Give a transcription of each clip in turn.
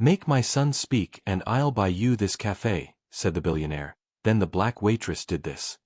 "Make my son speak and I'll buy you this café," said the billionaire. Then the black waitress did this.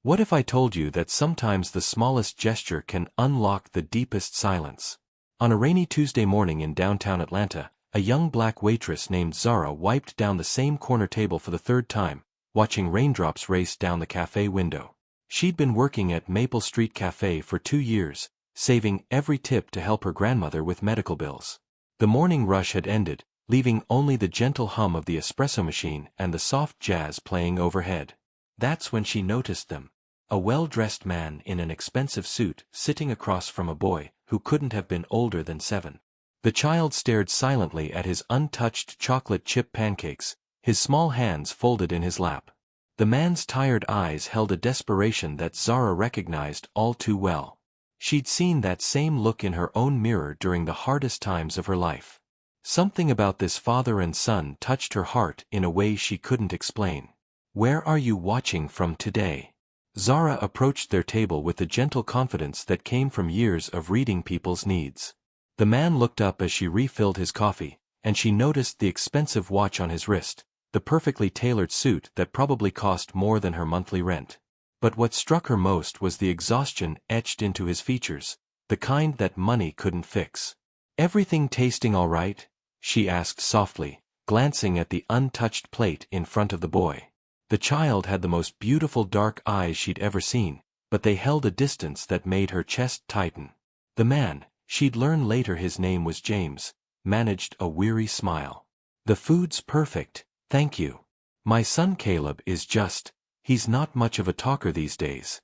What if I told you that sometimes the smallest gesture can unlock the deepest silence? On a rainy Tuesday morning in downtown Atlanta, a young black waitress named Zara wiped down the same corner table for the third time, watching raindrops race down the cafe window. She'd been working at Maple Street Cafe for 2 years, saving every tip to help her grandmother with medical bills. The morning rush had ended, leaving only the gentle hum of the espresso machine and the soft jazz playing overhead. That's when she noticed them. A well-dressed man in an expensive suit sitting across from a boy who couldn't have been older than 7. The child stared silently at his untouched chocolate chip pancakes, his small hands folded in his lap. The man's tired eyes held a desperation that Zara recognized all too well. She'd seen that same look in her own mirror during the hardest times of her life. Something about this father and son touched her heart in a way she couldn't explain. "Where are you watching from today?" Zara approached their table with the gentle confidence that came from years of reading people's needs. The man looked up as she refilled his coffee, and she noticed the expensive watch on his wrist, the perfectly tailored suit that probably cost more than her monthly rent. But what struck her most was the exhaustion etched into his features, the kind that money couldn't fix. "Everything tasting all right?" she asked softly, glancing at the untouched plate in front of the boy. The child had the most beautiful dark eyes she'd ever seen, but they held a distance that made her chest tighten. The man, she'd learn later his name was James, managed a weary smile. "The food's perfect, thank you. My son Caleb is just, he's not much of a talker these days."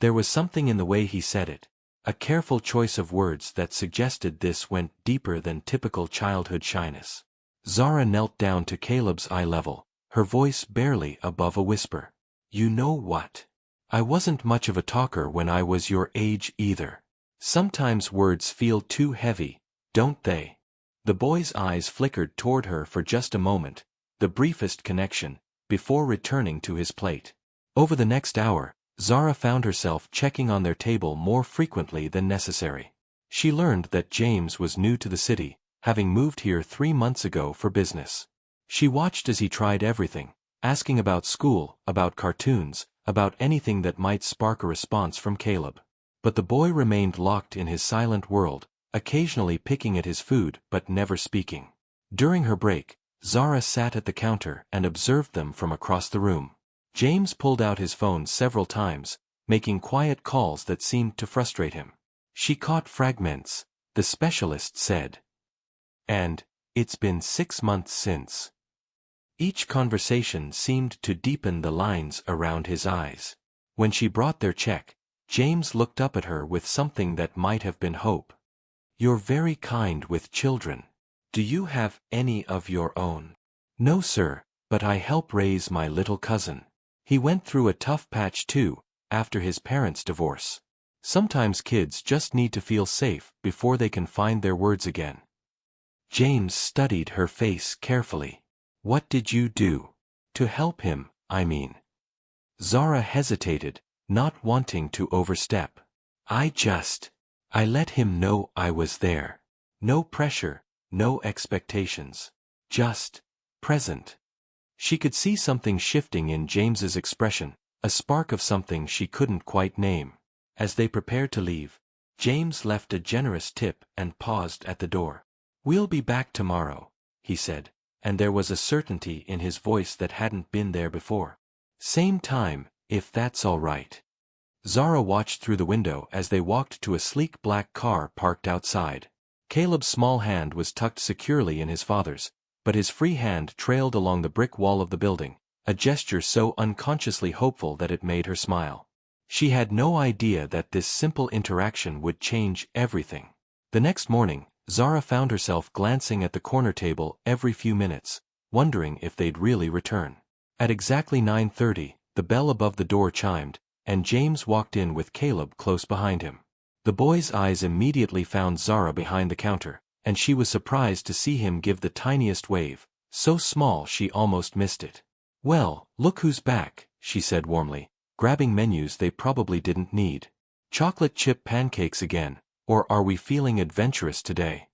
There was something in the way he said it, a careful choice of words that suggested this went deeper than typical childhood shyness. Zara knelt down to Caleb's eye level, her voice barely above a whisper. "You know what? I wasn't much of a talker when I was your age either. Sometimes words feel too heavy, don't they?" The boy's eyes flickered toward her for just a moment, the briefest connection, before returning to his plate. Over the next hour, Zara found herself checking on their table more frequently than necessary. She learned that James was new to the city, having moved here 3 months ago for business. She watched as he tried everything, asking about school, about cartoons, about anything that might spark a response from Caleb. But the boy remained locked in his silent world, occasionally picking at his food but never speaking. During her break, Zara sat at the counter and observed them from across the room. James pulled out his phone several times, making quiet calls that seemed to frustrate him. She caught fragments, "The specialist said," and "It's been 6 months since." Each conversation seemed to deepen the lines around his eyes. When she brought their check, James looked up at her with something that might have been hope. "You're very kind with children. Do you have any of your own?" "No, sir, but I help raise my little cousin. He went through a tough patch too, after his parents' divorce. Sometimes kids just need to feel safe before they can find their words again." James studied her face carefully. "What did you do? To help him, I mean." Zara hesitated, not wanting to overstep. I let him know I was there. No pressure, no expectations. Just present." She could see something shifting in James's expression, a spark of something she couldn't quite name. As they prepared to leave, James left a generous tip and paused at the door. "We'll be back tomorrow," he said, and there was a certainty in his voice that hadn't been there before. "Same time, if that's all right." Zara watched through the window as they walked to a sleek black car parked outside. Caleb's small hand was tucked securely in his father's, but his free hand trailed along the brick wall of the building, a gesture so unconsciously hopeful that it made her smile. She had no idea that this simple interaction would change everything. The next morning, Zara found herself glancing at the corner table every few minutes, wondering if they'd really return. At exactly 9:30, the bell above the door chimed, and James walked in with Caleb close behind him. The boy's eyes immediately found Zara behind the counter, and she was surprised to see him give the tiniest wave, so small she almost missed it. "Well, look who's back," she said warmly, grabbing menus they probably didn't need. "Chocolate chip pancakes again, or are we feeling adventurous today?"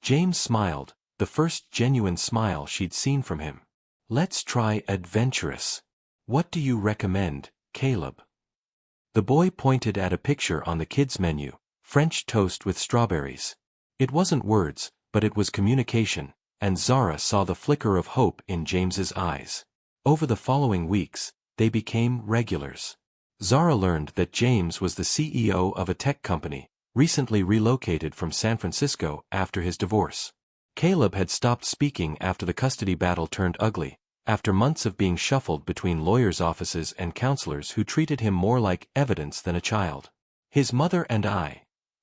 James smiled, the first genuine smile she'd seen from him. "Let's try adventurous. What do you recommend, Caleb?" The boy pointed at a picture on the kids' menu, French toast with strawberries. It wasn't words, but it was communication, and Zara saw the flicker of hope in James's eyes. Over the following weeks, they became regulars. Zara learned that James was the CEO of a tech company, recently relocated from San Francisco after his divorce. Caleb had stopped speaking after the custody battle turned ugly, after months of being shuffled between lawyers' offices and counselors who treated him more like evidence than a child. "His mother and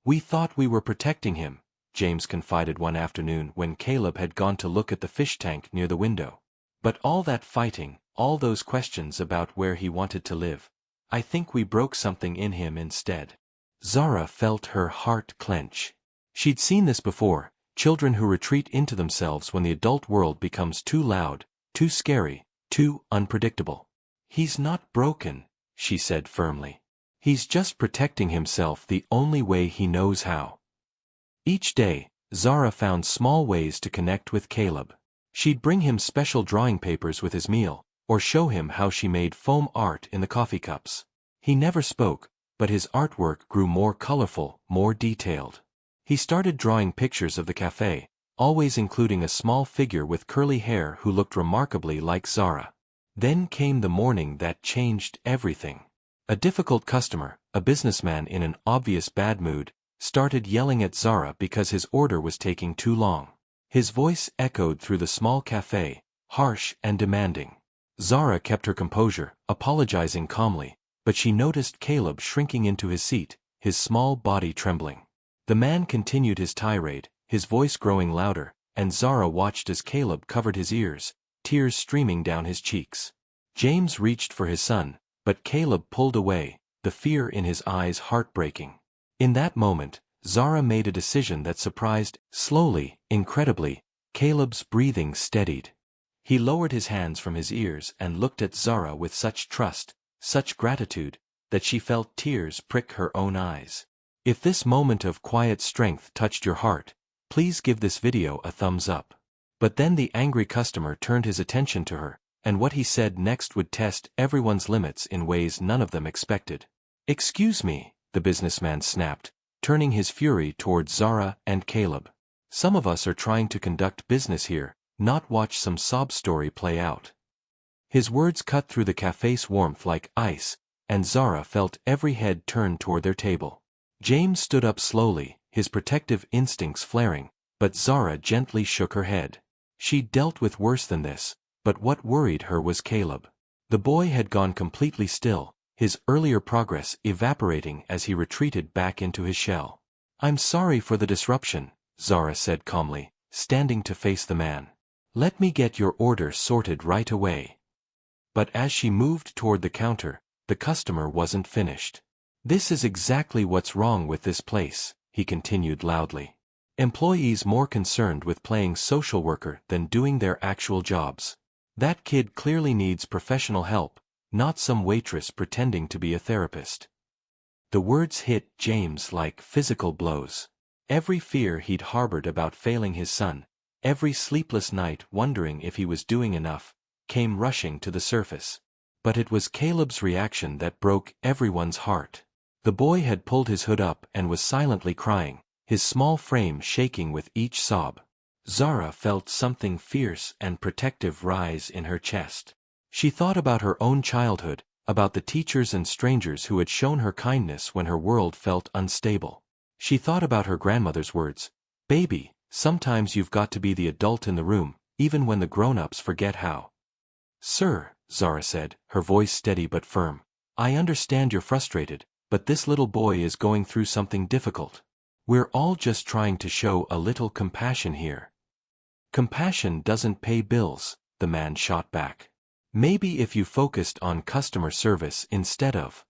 we thought we were protecting him," James confided one afternoon when Caleb had gone to look at the fish tank near the window. "But all that fighting, all those questions about where he wanted to live, I think we broke something in him instead." Zara felt her heart clench. She'd seen this before, children who retreat into themselves when the adult world becomes too loud, too scary, too unpredictable. "He's not broken," she said firmly. "He's just protecting himself the only way he knows how." Each day, Zara found small ways to connect with Caleb. She'd bring him special drawing papers with his meal, or show him how she made foam art in the coffee cups. He never spoke, but his artwork grew more colorful, more detailed. He started drawing pictures of the café, always including a small figure with curly hair who looked remarkably like Zara. Then came the morning that changed everything. A difficult customer, a businessman in an obvious bad mood, started yelling at Zara because his order was taking too long. His voice echoed through the small café, harsh and demanding. Zara kept her composure, apologizing calmly, but she noticed Caleb shrinking into his seat, his small body trembling. The man continued his tirade, his voice growing louder, and Zara watched as Caleb covered his ears, tears streaming down his cheeks. James reached for his son, but Caleb pulled away, the fear in his eyes heartbreaking. In that moment, Zara made a decision that surprised. Slowly, incredibly, Caleb's breathing steadied. He lowered his hands from his ears and looked at Zara with such trust, such gratitude, that she felt tears prick her own eyes. If this moment of quiet strength touched your heart, please give this video a thumbs up. But then the angry customer turned his attention to her, and what he said next would test everyone's limits in ways none of them expected. "Excuse me," the businessman snapped, turning his fury towards Zara and Caleb. "Some of us are trying to conduct business here, not watch some sob story play out." His words cut through the café's warmth like ice, and Zara felt every head turn toward their table. James stood up slowly, his protective instincts flaring, but Zara gently shook her head. She'd dealt with worse than this, but what worried her was Caleb. The boy had gone completely still, his earlier progress evaporating as he retreated back into his shell. "I'm sorry for the disruption," Zara said calmly, standing to face the man. "Let me get your order sorted right away." But as she moved toward the counter, the customer wasn't finished. "This is exactly what's wrong with this place," he continued loudly. "Employees more concerned with playing social worker than doing their actual jobs. That kid clearly needs professional help, not some waitress pretending to be a therapist." The words hit James like physical blows. Every fear he'd harbored about failing his son, every sleepless night wondering if he was doing enough, came rushing to the surface. But it was Caleb's reaction that broke everyone's heart. The boy had pulled his hood up and was silently crying, his small frame shaking with each sob. Zara felt something fierce and protective rise in her chest. She thought about her own childhood, about the teachers and strangers who had shown her kindness when her world felt unstable. She thought about her grandmother's words, "Baby, sometimes you've got to be the adult in the room, even when the grown-ups forget how." "Sir," Zara said, her voice steady but firm, "I understand you're frustrated, but this little boy is going through something difficult. We're all just trying to show a little compassion here." "Compassion doesn't pay bills," the man shot back. "Maybe if you focused on customer service instead of."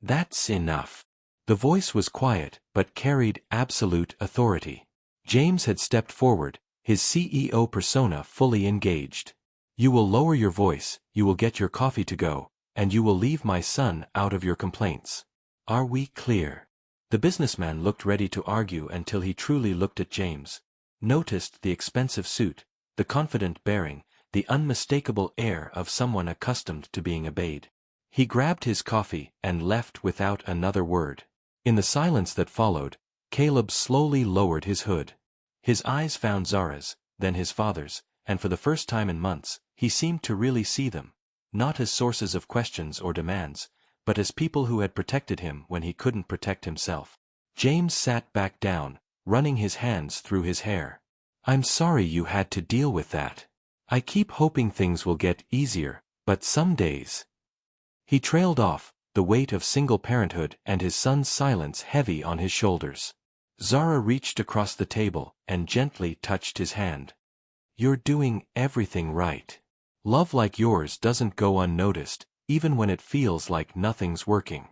"That's enough." The voice was quiet, but carried absolute authority. James had stepped forward, his CEO persona fully engaged. "You will lower your voice, you will get your coffee to go, and you will leave my son out of your complaints. Are we clear?" The businessman looked ready to argue until he truly looked at James. noticed the expensive suit, the confident bearing, the unmistakable air of someone accustomed to being obeyed. He grabbed his coffee and left without another word. In the silence that followed, Caleb slowly lowered his hood. His eyes found Zara's, then his father's, and for the first time in months, he seemed to really see them, not as sources of questions or demands, but as people who had protected him when he couldn't protect himself. James sat back down, running his hands through his hair. "I'm sorry you had to deal with that. I keep hoping things will get easier, but some days." He trailed off, the weight of single parenthood and his son's silence heavy on his shoulders. Zara reached across the table and gently touched his hand. "You're doing everything right. Love like yours doesn't go unnoticed, even when it feels like nothing's working.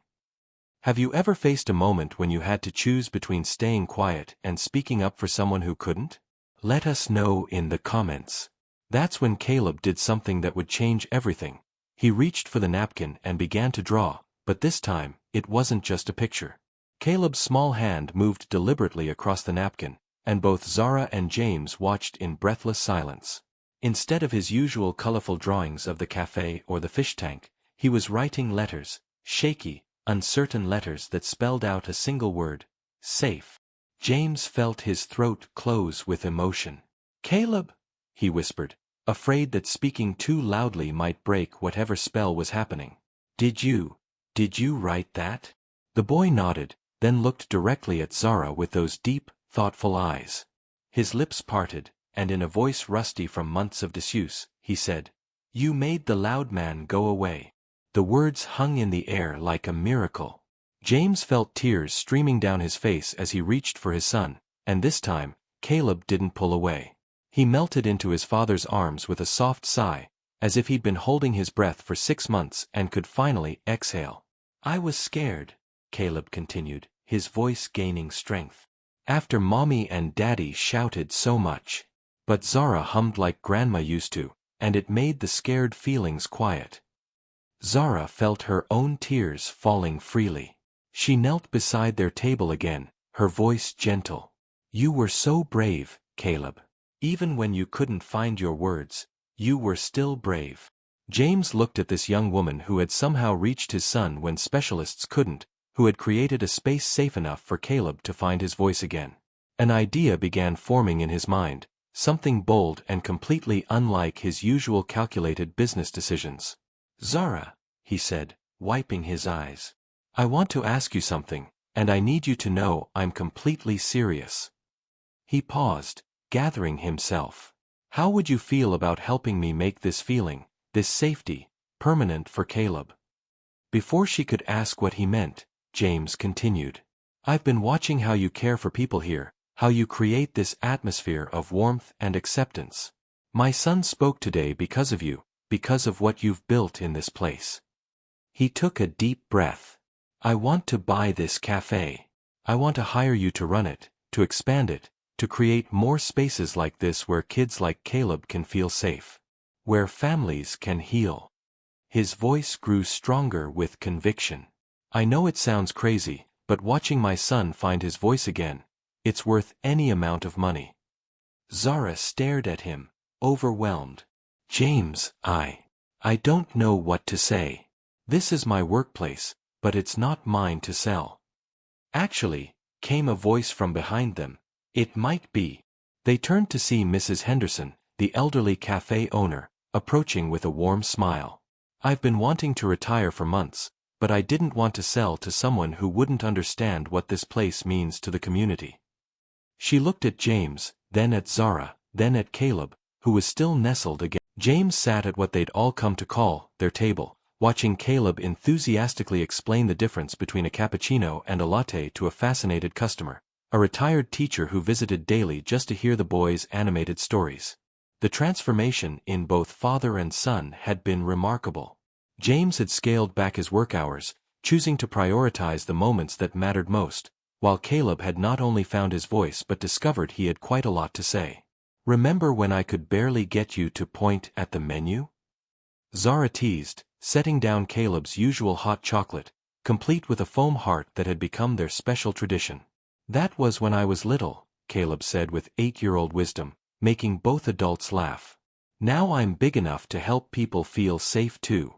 Have you ever faced a moment when you had to choose between staying quiet and speaking up for someone who couldn't? Let us know in the comments." That's when Caleb did something that would change everything. He reached for the napkin and began to draw, but this time, it wasn't just a picture. Caleb's small hand moved deliberately across the napkin, and both Zara and James watched in breathless silence. Instead of his usual colorful drawings of the café or the fish tank, he was writing letters, shaky, uncertain letters that spelled out a single word: safe. James felt his throat close with emotion. "Caleb," he whispered, afraid that speaking too loudly might break whatever spell was happening. Did you write that?" The boy nodded, then looked directly at Zara with those deep, thoughtful eyes. His lips parted, and in a voice rusty from months of disuse, he said, "You made the loud man go away." The words hung in the air like a miracle. James felt tears streaming down his face as he reached for his son, and this time, Caleb didn't pull away. He melted into his father's arms with a soft sigh, as if he'd been holding his breath for 6 months and could finally exhale. "I was scared," Caleb continued, his voice gaining strength. "After Mommy and Daddy shouted so much. But Zara hummed like Grandma used to, and it made the scared feelings quiet." Zara felt her own tears falling freely. She knelt beside their table again, her voice gentle. "You were so brave, Caleb. Even when you couldn't find your words, you were still brave." James looked at this young woman who had somehow reached his son when specialists couldn't, who had created a space safe enough for Caleb to find his voice again. An idea began forming in his mind, something bold and completely unlike his usual calculated business decisions. "Zara," he said, wiping his eyes, "I want to ask you something, and I need you to know I'm completely serious." He paused, gathering himself. "How would you feel about helping me make this feeling, this safety, permanent for Caleb?" Before she could ask what he meant, James continued, "I've been watching how you care for people here, how you create this atmosphere of warmth and acceptance. My son spoke today because of you, because of what you've built in this place." He took a deep breath. "I want to buy this cafe. I want to hire you to run it, to expand it, to create more spaces like this where kids like Caleb can feel safe. Where families can heal." His voice grew stronger with conviction. "I know it sounds crazy, but watching my son find his voice again, it's worth any amount of money." Zara stared at him, overwhelmed. "James, I don't know what to say. This is my workplace, but it's not mine to sell." "Actually," came a voice from behind them, "it might be." They turned to see Mrs. Henderson, the elderly cafe owner, approaching with a warm smile. "I've been wanting to retire for months, but I didn't want to sell to someone who wouldn't understand what this place means to the community." She looked at James, then at Zara, then at Caleb, who was still nestled against. James sat at what they'd all come to call their table, watching Caleb enthusiastically explain the difference between a cappuccino and a latte to a fascinated customer, a retired teacher who visited daily just to hear the boys' animated stories. The transformation in both father and son had been remarkable. James had scaled back his work hours, choosing to prioritize the moments that mattered most, while Caleb had not only found his voice but discovered he had quite a lot to say. "Remember when I could barely get you to point at the menu?" Zara teased, setting down Caleb's usual hot chocolate, complete with a foam heart that had become their special tradition. "That was when I was little," Caleb said with 8-year-old wisdom, making both adults laugh. Now I'm big enough to help people feel safe too.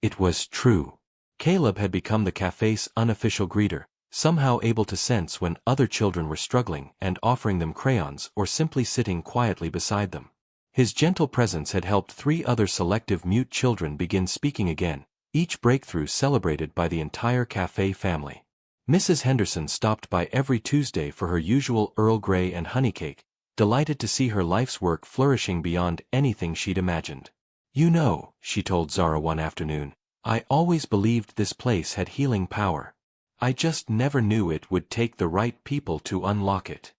It was true. Caleb had become the cafe's unofficial greeter, somehow able to sense when other children were struggling and offering them crayons or simply sitting quietly beside them. His gentle presence had helped 3 other selective mute children begin speaking again, each breakthrough celebrated by the entire cafe family. Mrs. Henderson stopped by every Tuesday for her usual Earl Grey and honey cake, delighted to see her life's work flourishing beyond anything she'd imagined. "You know," she told Zara one afternoon, "I always believed this place had healing power. I just never knew it would take the right people to unlock it."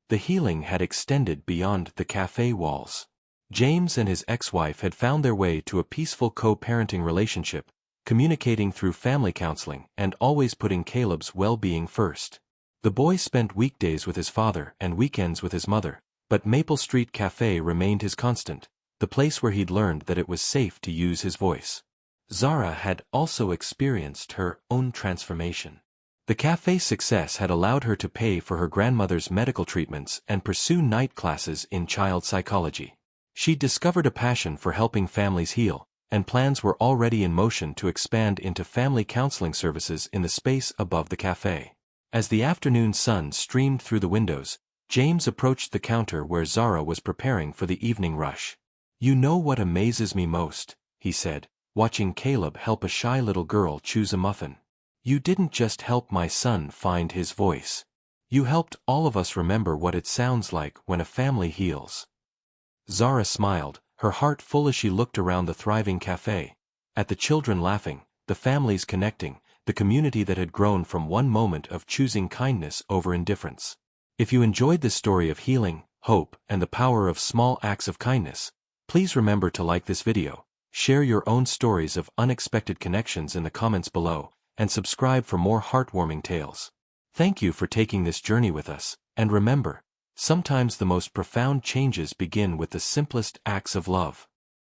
The healing had extended beyond the cafe walls. James and his ex-wife had found their way to a peaceful co-parenting relationship, communicating through family counseling and always putting Caleb's well-being first. The boy spent weekdays with his father and weekends with his mother, but Maple Street Cafe remained his constant, the place where he'd learned that it was safe to use his voice. Zara had also experienced her own transformation. The cafe's success had allowed her to pay for her grandmother's medical treatments and pursue night classes in child psychology. She'd discovered a passion for helping families heal, and plans were already in motion to expand into family counseling services in the space above the cafe. As the afternoon sun streamed through the windows, James approached the counter where Zara was preparing for the evening rush. "You know what amazes me most," he said, watching Caleb help a shy little girl choose a muffin. "You didn't just help my son find his voice. You helped all of us remember what it sounds like when a family heals." Zara smiled, her heart full as she looked around the thriving cafe, at the children laughing, the families connecting, the community that had grown from one moment of choosing kindness over indifference. If you enjoyed this story of healing, hope, and the power of small acts of kindness, please remember to like this video, share your own stories of unexpected connections in the comments below, and subscribe for more heartwarming tales. Thank you for taking this journey with us, and remember, sometimes the most profound changes begin with the simplest acts of love.